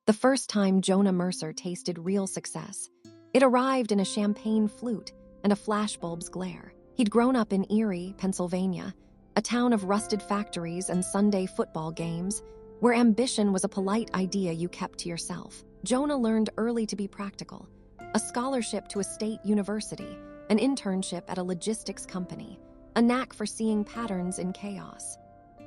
The first time Jonah Mercer tasted real success, it arrived in a champagne flute and a flashbulb's glare. He'd grown up in Erie, Pennsylvania, a town of rusted factories and Sunday football games, where ambition was a polite idea you kept to yourself. Jonah learned early to be practical: a scholarship to a state university, an internship at a logistics company, a knack for seeing patterns in chaos.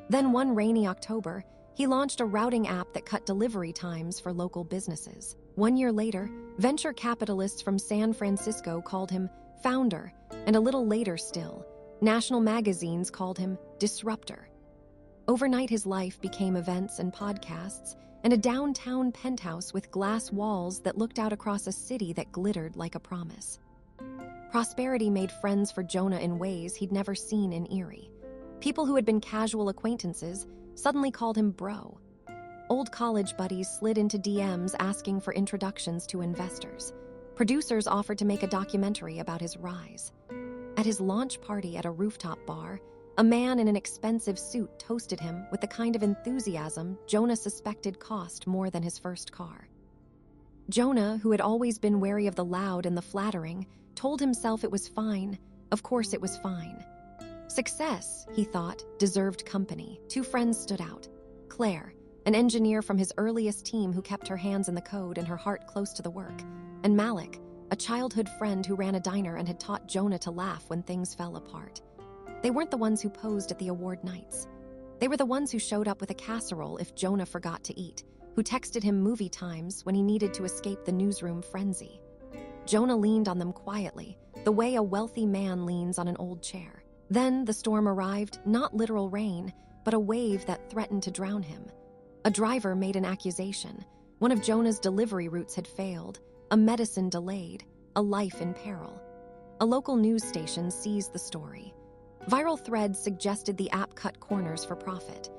Then one rainy October, he launched a routing app that cut delivery times for local businesses. 1 year later, venture capitalists from San Francisco called him founder, and a little later still, national magazines called him disruptor. Overnight, his life became events and podcasts, and a downtown penthouse with glass walls that looked out across a city that glittered like a promise. Prosperity made friends for Jonah in ways he'd never seen in Erie. People who had been casual acquaintances suddenly called him bro. Old college buddies slid into DMs asking for introductions to investors. Producers offered to make a documentary about his rise. At his launch party at a rooftop bar, a man in an expensive suit toasted him with the kind of enthusiasm Jonah suspected cost more than his first car. Jonah, who had always been wary of the loud and the flattering, told himself it was fine. Of course it was fine. Success, he thought, deserved company. Two friends stood out: Claire, an engineer from his earliest team who kept her hands in the code and her heart close to the work, and Malik, a childhood friend who ran a diner and had taught Jonah to laugh when things fell apart. They weren't the ones who posed at the award nights. They were the ones who showed up with a casserole if Jonah forgot to eat, who texted him movie times when he needed to escape the newsroom frenzy. Jonah leaned on them quietly, the way a wealthy man leans on an old chair. Then the storm arrived, not literal rain, but a wave that threatened to drown him. A driver made an accusation. One of Jonah's delivery routes had failed, a medicine delayed, a life in peril. A local news station seized the story. Viral threads suggested the app cut corners for profit.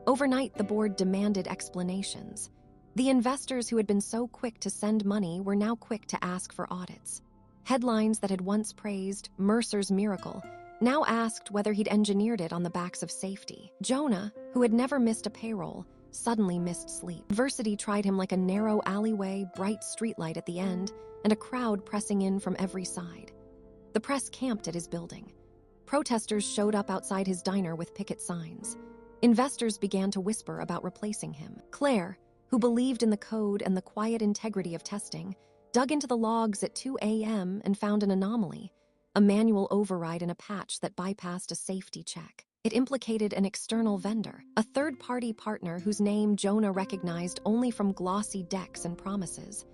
Overnight, the board demanded explanations. The investors who had been so quick to send money were now quick to ask for audits. Headlines that had once praised Mercer's miracle now asked whether he'd engineered it on the backs of safety. Jonah, who had never missed a payroll, suddenly missed sleep. Adversity tried him like a narrow alleyway, bright streetlight at the end, and a crowd pressing in from every side. The press camped at his building. Protesters showed up outside his diner with picket signs. Investors began to whisper about replacing him. Claire, who believed in the code and the quiet integrity of testing, dug into the logs at 2 a.m. and found an anomaly: a manual override in a patch that bypassed a safety check. It implicated an external vendor, a third-party partner whose name Jonah recognized only from glossy decks and promises: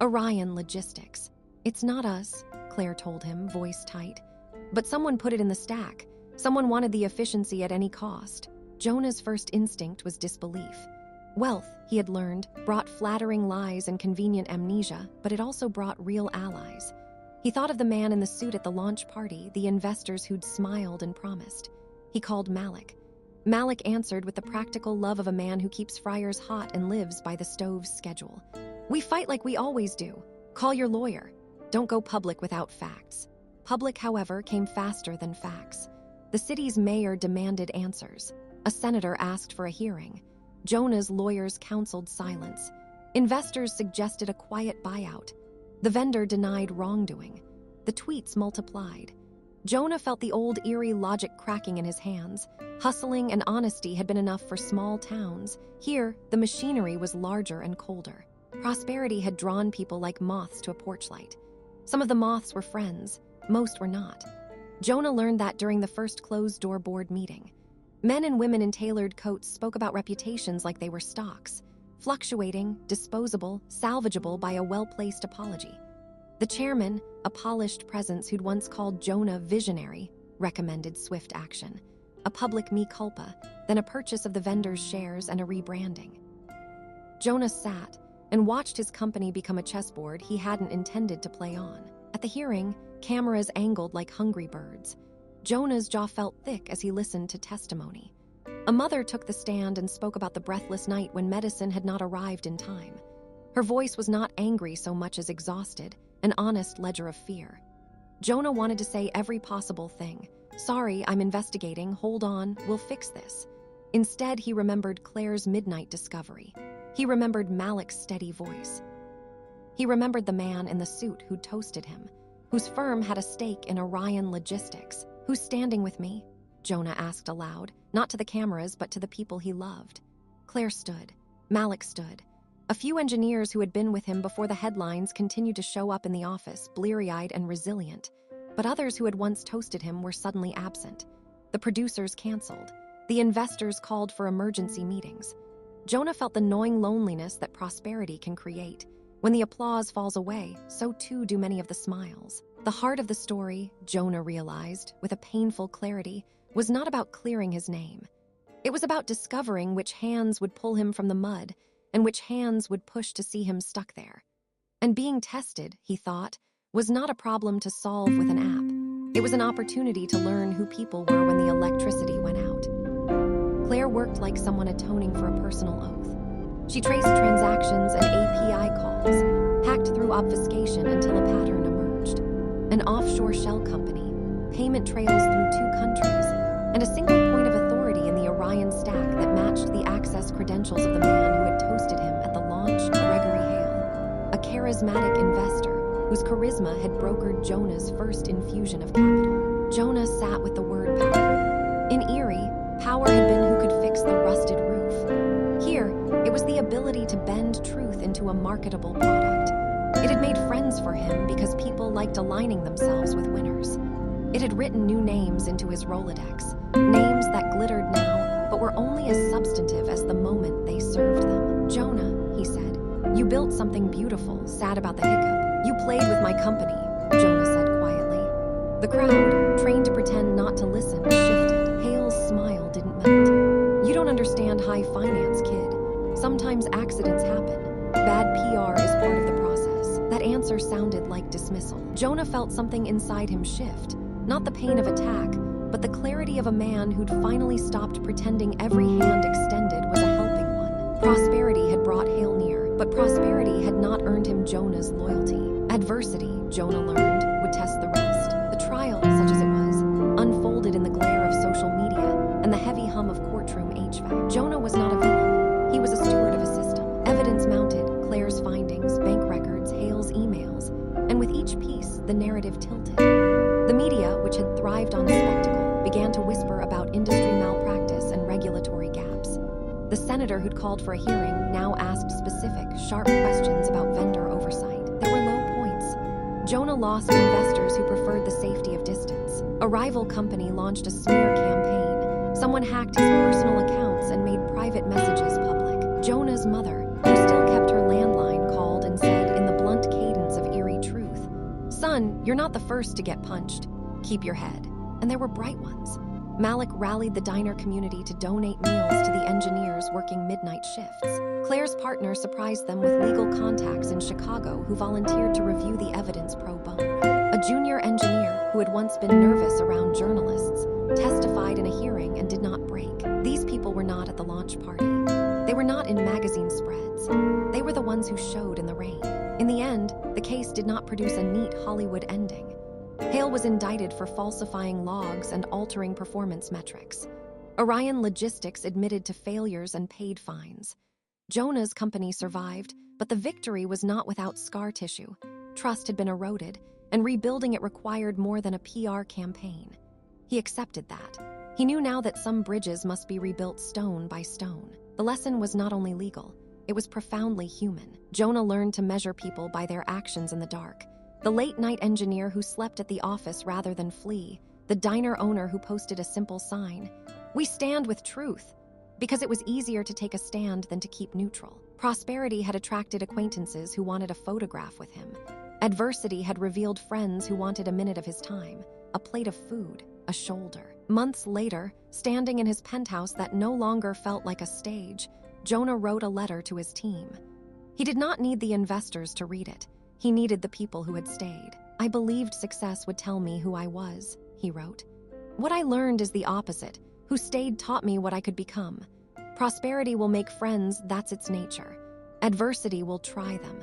Orion Logistics. "It's not us," Claire told him, voice tight. "But someone put it in the stack. Someone wanted the efficiency at any cost." Jonah's first instinct was disbelief. Wealth, he had learned, brought flattering lies and convenient amnesia, but it also brought real allies. He thought of the man in the suit at the launch party, the investors who'd smiled and promised. He called Malik. Malik answered with the practical love of a man who keeps fryers hot and lives by the stove's schedule. "We fight like we always do. Call your lawyer. Don't go public without facts." Public, however, came faster than facts. The city's mayor demanded answers. A senator asked for a hearing. Jonah's lawyers counseled silence. Investors suggested a quiet buyout. The vendor denied wrongdoing. The tweets multiplied. Jonah felt the old eerie logic cracking in his hands. Hustling and honesty had been enough for small towns. Here, the machinery was larger and colder. Prosperity had drawn people like moths to a porch light. Some of the moths were friends, most were not. Jonah learned that during the first closed-door board meeting. Men and women in tailored coats spoke about reputations like they were stocks, fluctuating, disposable, salvageable by a well-placed apology. The chairman, a polished presence who'd once called Jonah visionary, recommended swift action: a public mea culpa, then a purchase of the vendor's shares and a rebranding. Jonah sat and watched his company become a chessboard he hadn't intended to play on. At the hearing, cameras angled like hungry birds. Jonah's jaw felt thick as he listened to testimony. A mother took the stand and spoke about the breathless night when medicine had not arrived in time. Her voice was not angry so much as exhausted, an honest ledger of fear. Jonah wanted to say every possible thing. "Sorry, I'm investigating, hold on, we'll fix this." Instead, he remembered Claire's midnight discovery. He remembered Malik's steady voice. He remembered the man in the suit who'd toasted him, whose firm had a stake in Orion Logistics. "Who's standing with me?" Jonah asked aloud, not to the cameras but to the people he loved. Claire stood. Malik stood. A few engineers who had been with him before the headlines continued to show up in the office, bleary-eyed and resilient. But others who had once toasted him were suddenly absent. The producers canceled. The investors called for emergency meetings. Jonah felt the gnawing loneliness that prosperity can create. When the applause falls away, so too do many of the smiles. The heart of the story, Jonah realized, with a painful clarity, was not about clearing his name. It was about discovering which hands would pull him from the mud and which hands would push to see him stuck there. And being tested, he thought, was not a problem to solve with an app. It was an opportunity to learn who people were when the electricity went out. Claire worked like someone atoning for a personal oath. She traced transactions and API calls, hacked through obfuscation until a pattern emerged. An offshore shell company, payment trails through 2 countries, and a single point of authority in the Orion stack that matched the access credentials of the man who had toasted him at the launch, Gregory Hale, a charismatic investor whose charisma had brokered Jonah's first infusion of capital. Jonah sat with the word power. In Erie, power had been who could fix the rusted roof. Here, it was the ability to bend truth into a marketable product. It had made friends for him because people liked aligning themselves with winners. It had written new names into his Rolodex, names that glittered now, but were only as substantive as the moment they served them. "Jonah," he said, "you built something beautiful, sad about the hiccup. You played with my company," Jonah said quietly. The crowd, trained to pretend not to listen, shifted. Hale's smile didn't melt. "You don't understand high finance, kid. Sometimes accidents happen. Bad PR is part of the process." That answer sounded like dismissal. Jonah felt something inside him shift. Not the pain of attack, but the clarity of a man who'd finally stopped pretending every hand extended was a helping one. Prosperity had brought Hale near, but prosperity had not earned him Jonah's loyalty. Adversity, Jonah learned, would test the rest. The trial, such as it was, unfolded in the glare of social media and the heavy hum of courtroom HVAC. Jonah was not a villain. He was a steward of a system. Evidence mounted, Claire's findings, bank records, Hale's emails, and with each piece, the narrative tilted. The media, which had thrived on spectacle, began to whisper about industry malpractice and regulatory gaps. The senator who'd called for a hearing now asked specific, sharp questions about vendor oversight. There were low points. Jonah lost investors who preferred the safety of distance. A rival company launched a smear campaign. Someone hacked his personal accounts and made private messages public. Jonah's mother, who still kept her landline, called and said in the blunt cadence of eerie truth, "Son, you're not the first to get punched. Keep your head." And there were bright ones. Malik rallied the diner community to donate meals to the engineers working midnight shifts. Claire's partner surprised them with legal contacts in Chicago who volunteered to review the evidence pro bono. A junior engineer who had once been nervous around journalists testified in a hearing and did not break. These people were not at the launch party. They were not in magazine spreads. They were the ones who showed in the rain. In the end, the case did not produce a neat Hollywood ending. Hale was indicted for falsifying logs and altering performance metrics. Orion Logistics admitted to failures and paid fines. Jonah's company survived, but the victory was not without scar tissue. Trust had been eroded, and rebuilding it required more than a PR campaign. He accepted that. He knew now that some bridges must be rebuilt stone by stone. The lesson was not only legal, it was profoundly human. Jonah learned to measure people by their actions in the dark. The late-night engineer who slept at the office rather than flee. The diner owner who posted a simple sign. "We stand with truth," because it was easier to take a stand than to keep neutral. Prosperity had attracted acquaintances who wanted a photograph with him. Adversity had revealed friends who wanted a minute of his time, a plate of food, a shoulder. Months later, standing in his penthouse that no longer felt like a stage, Jonah wrote a letter to his team. He did not need the investors to read it. He needed the people who had stayed. "I believed success would tell me who I was," he wrote. "What I learned is the opposite. Who stayed taught me what I could become. Prosperity will make friends, that's its nature. Adversity will try them.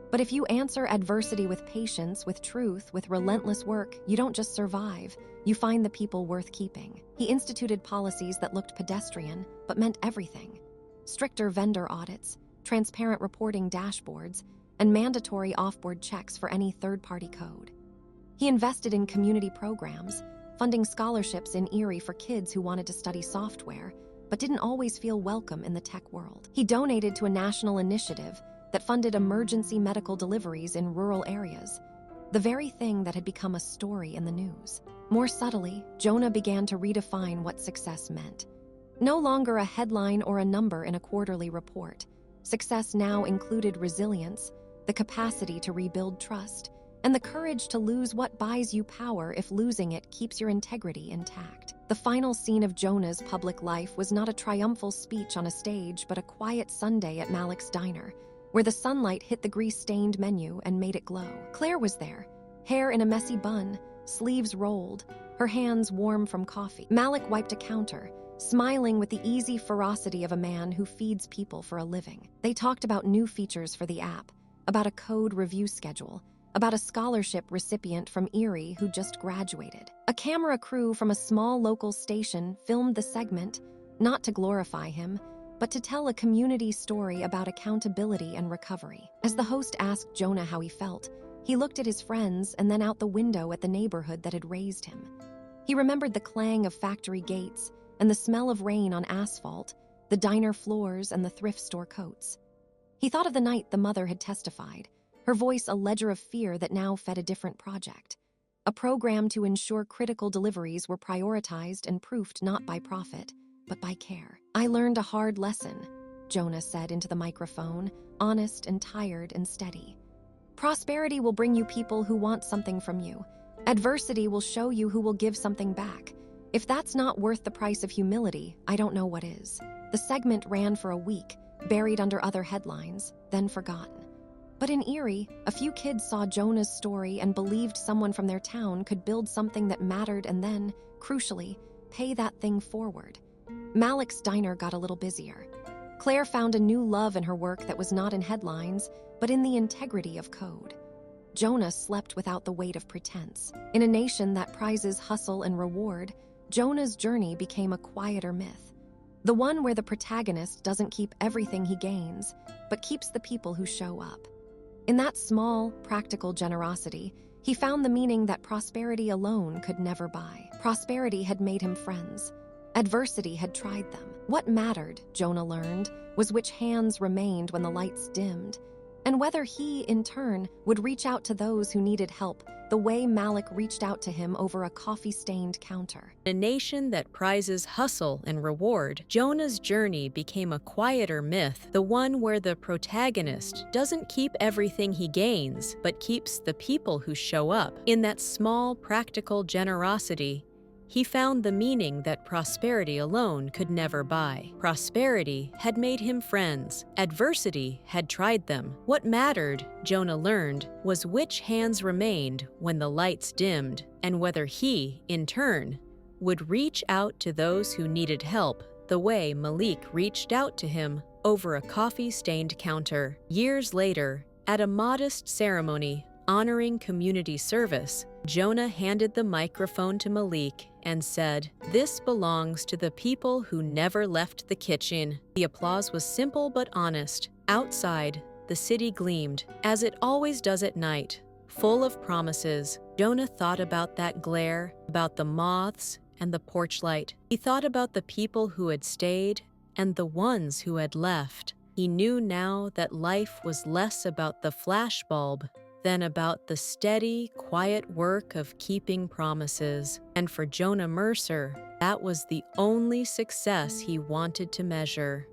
But if you answer adversity with patience, with truth, with relentless work, you don't just survive, you find the people worth keeping." He instituted policies that looked pedestrian, but meant everything. Stricter vendor audits, transparent reporting dashboards, and mandatory off-board checks for any third-party code. He invested in community programs, funding scholarships in Erie for kids who wanted to study software, but didn't always feel welcome in the tech world. He donated to a national initiative that funded emergency medical deliveries in rural areas, the very thing that had become a story in the news. More subtly, Jonah began to redefine what success meant. No longer a headline or a number in a quarterly report, success now included resilience, the capacity to rebuild trust, and the courage to lose what buys you power if losing it keeps your integrity intact. The final scene of Jonah's public life was not a triumphal speech on a stage, but a quiet Sunday at Malik's diner, where the sunlight hit the grease-stained menu and made it glow. Claire was there, hair in a messy bun, sleeves rolled, her hands warm from coffee. Malik wiped a counter, smiling with the easy ferocity of a man who feeds people for a living. They talked about new features for the app, about a code review schedule, about a scholarship recipient from Erie who just graduated. A camera crew from a small local station filmed the segment, not to glorify him, but to tell a community story about accountability and recovery. As the host asked Jonah how he felt, he looked at his friends and then out the window at the neighborhood that had raised him. He remembered the clang of factory gates and the smell of rain on asphalt, the diner floors and the thrift store coats. He thought of the night the mother had testified, her voice a ledger of fear that now fed a different project, a program to ensure critical deliveries were prioritized and proofed not by profit, but by care. "I learned a hard lesson," Jonah said into the microphone, honest and tired and steady. "Prosperity will bring you people who want something from you. Adversity will show you who will give something back. If that's not worth the price of humility, I don't know what is." The segment ran for a week, buried under other headlines, then forgotten. But in Erie, a few kids saw Jonah's story and believed someone from their town could build something that mattered and then, crucially, pay that thing forward. Malik's diner got a little busier. Claire found a new love in her work that was not in headlines, but in the integrity of code. Jonah slept without the weight of pretense. In a nation that prizes hustle and reward, Jonah's journey became a quieter myth. The one where the protagonist doesn't keep everything he gains, but keeps the people who show up. In that small, practical generosity, he found the meaning that prosperity alone could never buy. Prosperity had made him friends. Adversity had tried them. What mattered, Jonah learned, was which hands remained when the lights dimmed, and whether he, in turn, would reach out to those who needed help the way Malik reached out to him over a coffee-stained counter. In a nation that prizes hustle and reward, Jonah's journey became a quieter myth, the one where the protagonist doesn't keep everything he gains, but keeps the people who show up. In that small, practical generosity, he found the meaning that prosperity alone could never buy. Prosperity had made him friends. Adversity had tried them. What mattered, Jonah learned, was which hands remained when the lights dimmed, and whether he, in turn, would reach out to those who needed help the way Malik reached out to him over a coffee-stained counter. Years later, at a modest ceremony honoring community service, Jonah handed the microphone to Malik and said, "This belongs to the people who never left the kitchen." The applause was simple but honest. Outside, the city gleamed, as it always does at night, full of promises. Jonah thought about that glare, about the moths and the porch light. He thought about the people who had stayed and the ones who had left. He knew now that life was less about the flashbulb than about the steady, quiet work of keeping promises. And for Jonah Mercer, that was the only success he wanted to measure.